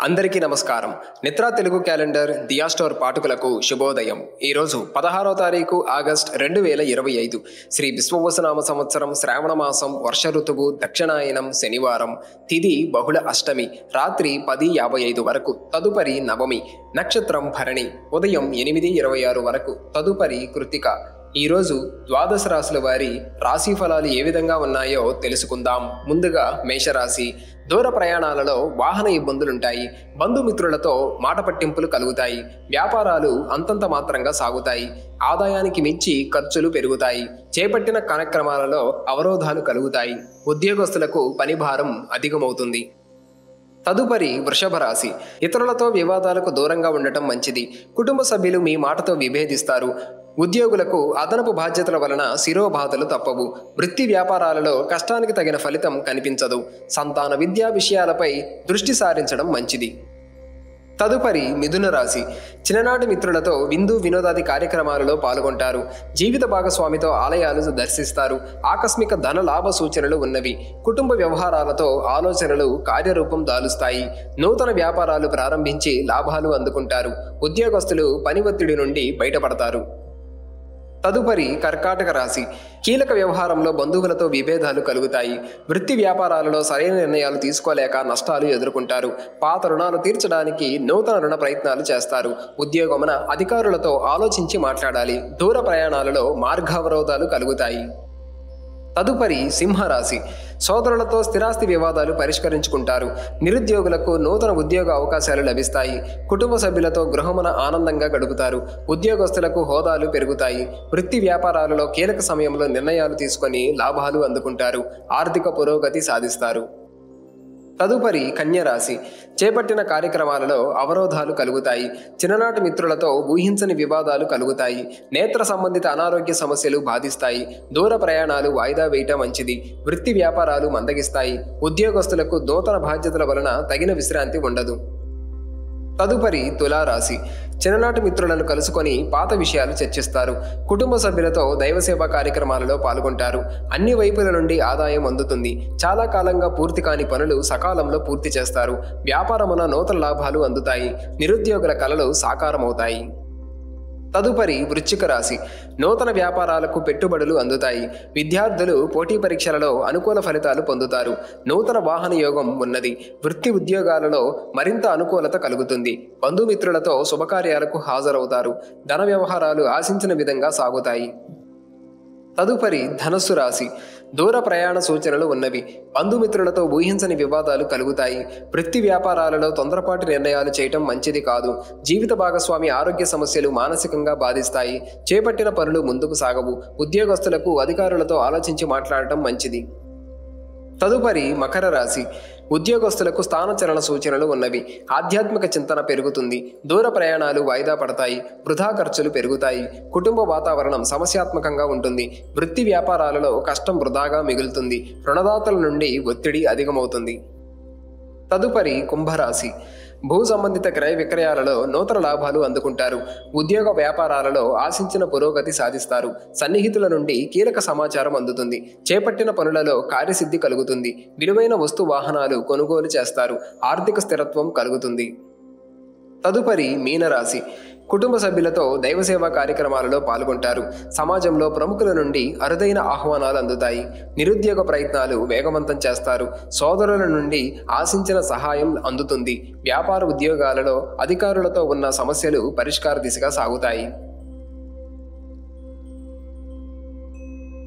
అందరికీ నమస్కారం. నిత్రా తెలుగు క్యాలెండర్ దియా స్టోర్ పాఠకులకు శుభోదయం. ఈరోజు 16వ తారీఖు ఆగస్ట్ 2025 శ్రీ విశ్వవసునామ సంవత్సరం శ్రావణ మాసం వర్ష ఋతువు దక్షిణాయనం శనివారం. తిథి బహుళ అష్టమి రాత్రి 10:55 వరకు. తదుపరి నవమి. నక్షత్రం భరణి. ఉదయం 8:26 వరకు. తదుపరి కృత్తిక. ఈరోజు ద్వాదశ రాశుల వారి రాశి ఫలాలు ఏ విధంగా ఉన్నాయో తెలుసుకుందాం. ముందుగా మేషరాశి. దూర ప్రయాణాలలో వాహన ఇబ్బందులుంటాయి. బంధుమిత్రులతో మాట పట్టింపులు కలుగుతాయి. వ్యాపారాలు అంతంత మాత్రంగా సాగుతాయి. ఆదాయానికి మించి ఖర్చులు పెరుగుతాయి. చేపట్టిన కార్యక్రమాలలో అవరోధాలు కలుగుతాయి. ఉద్యోగస్తులకు పని భారం అధికమవుతుంది. తదుపరి వృషభ రాశి. ఇతరులతో వివాదాలకు దూరంగా ఉండటం మంచిది. కుటుంబ సభ్యులు మీ మాటతో విభేదిస్తారు. ఉద్యోగులకు అదనపు బాధ్యతల వలన శిరోబాధలు తప్పవు. వృత్తి వ్యాపారాలలో కష్టానికి తగిన ఫలితం కనిపించదు. సంతాన విద్యా విషయాలపై దృష్టి సారించడం మంచిది. తదుపరి మిథున రాశి. చిన్ననాటి మిత్రులతో విందు వినోదాది కార్యక్రమాలలో పాల్గొంటారు. జీవిత భాగస్వామితో ఆలయాలు దర్శిస్తారు. ఆకస్మిక ధన లాభ సూచనలు ఉన్నవి. కుటుంబ వ్యవహారాలతో ఆలోచనలు కార్యరూపం దాలుస్తాయి. నూతన వ్యాపారాలు ప్రారంభించి లాభాలు అందుకుంటారు. ఉద్యోగస్తులు పని ఒత్తిడి నుండి బయటపడతారు. తదుపరి కర్కాటక రాశి. కీలక వ్యవహారంలో బంధువులతో విభేదాలు కలుగుతాయి. వృత్తి వ్యాపారాలలో సరైన నిర్ణయాలు తీసుకోలేక నష్టాలు ఎదుర్కొంటారు. పాత రుణాలు తీర్చడానికి నూతన రుణ ప్రయత్నాలు చేస్తారు. ఉద్యోగమున అధికారులతో ఆలోచించి మాట్లాడాలి. దూర ప్రయాణాలలో మార్గావరోధాలు కలుగుతాయి. తదుపరి సింహరాశి. సోదరులతో స్థిరాస్తి వివాదాలు పరిష్కరించుకుంటారు. నిరుద్యోగులకు నూతన ఉద్యోగ అవకాశాలు లభిస్తాయి. కుటుంబ సభ్యులతో గృహమున ఆనందంగా గడుపుతారు. ఉద్యోగస్తులకు హోదాలు పెరుగుతాయి. వృత్తి వ్యాపారాలలో కీలక సమయంలో నిర్ణయాలు తీసుకొని లాభాలు అందుకుంటారు. ఆర్థిక పురోగతి సాధిస్తారు. తదుపరి కన్యరాశి. చేపట్టిన కార్యక్రమాలలో అవరోధాలు కలుగుతాయి. చిన్ననాటి మిత్రులతో ఊహించని వివాదాలు కలుగుతాయి. నేత్ర సంబంధిత అనారోగ్య సమస్యలు బాధిస్తాయి. దూర ప్రయాణాలు వాయిదా వేయటం మంచిది. వృత్తి వ్యాపారాలు మందగిస్తాయి. ఉద్యోగస్తులకు నూతన బాధ్యతల వలన తగిన విశ్రాంతి ఉండదు. తదుపరి తులారాశి. చిన్ననాటి మిత్రులను కలుసుకొని పాత విషయాలు చర్చిస్తారు. కుటుంబ సభ్యులతో దైవసేవ కార్యక్రమాలలో పాల్గొంటారు. అన్ని వైపుల నుండి ఆదాయం అందుతుంది. చాలా కాలంగా పూర్తి కాని పనులు సకాలంలో పూర్తి చేస్తారు. వ్యాపారమున నూతన లాభాలు అందుతాయి. నిరుద్యోగుల కలలు సాకారమవుతాయి. తదుపరి వృశ్చిక రాశి. నూతన వ్యాపారాలకు పెట్టుబడులు అందుతాయి. విద్యార్థులు పోటీ పరీక్షలలో అనుకూల ఫలితాలు పొందుతారు. నూతన వాహన యోగం ఉన్నది. వృత్తి ఉద్యోగాలలో మరింత అనుకూలత కలుగుతుంది. బంధుమిత్రులతో శుభకార్యాలకు హాజరవుతారు. ధన వ్యవహారాలు ఆశించిన విధంగా సాగుతాయి. తదుపరి ధనస్సు రాశి. దూర ప్రయాణ సూచనలు ఉన్నవి. బంధుమిత్రులతో ఊహించని వివాదాలు కలుగుతాయి. వృత్తి వ్యాపారాలలో తొందరపాటు నిర్ణయాలు చేయటం మంచిది కాదు. జీవిత భాగస్వామి ఆరోగ్య సమస్యలు మానసికంగా బాధిస్తాయి. చేపట్టిన పనులు ముందుకు సాగవు. ఉద్యోగస్తులకు అధికారులతో ఆలోచించి మాట్లాడటం మంచిది. తదుపరి మకర రాశి. ఉద్యోగస్తులకు స్థానచలన సూచనలు ఉన్నవి. ఆధ్యాత్మిక చింతన పెరుగుతుంది. దూర ప్రయాణాలు వాయిదా పడతాయి. వృధా ఖర్చులు పెరుగుతాయి. కుటుంబ వాతావరణం సమస్యాత్మకంగా ఉంటుంది. వృత్తి వ్యాపారాలలో కష్టం వృధాగా మిగులుతుంది. రుణదాతల నుండి ఒత్తిడి అధికమవుతుంది. తదుపరి కుంభరాశి. భూ సంబంధిత క్రయ విక్రయాలలో నూతన లాభాలు అందుకుంటారు. ఉద్యోగ వ్యాపారాలలో ఆశించిన పురోగతి సాధిస్తారు. సన్నిహితుల నుండి కీలక సమాచారం అందుతుంది. చేపట్టిన పనులలో కార్యసిద్ధి కలుగుతుంది. విలువైన వస్తు వాహనాలు కొనుగోలు చేస్తారు. ఆర్థిక స్థిరత్వం కలుగుతుంది. తదుపరి మీనరాశి. కుటుంబ సభ్యులతో దైవసేవా కార్యక్రమాలలో పాల్గొంటారు. సమాజంలో ప్రముఖుల నుండి అరుదైన ఆహ్వానాలు అందుతాయి. నిరుద్యోగ ప్రయత్నాలు వేగవంతం చేస్తారు. సోదరుల నుండి ఆశించిన సహాయం అందుతుంది. వ్యాపార ఉద్యోగాలలో అధికారులతో ఉన్న సమస్యలు పరిష్కార దిశగా సాగుతాయి.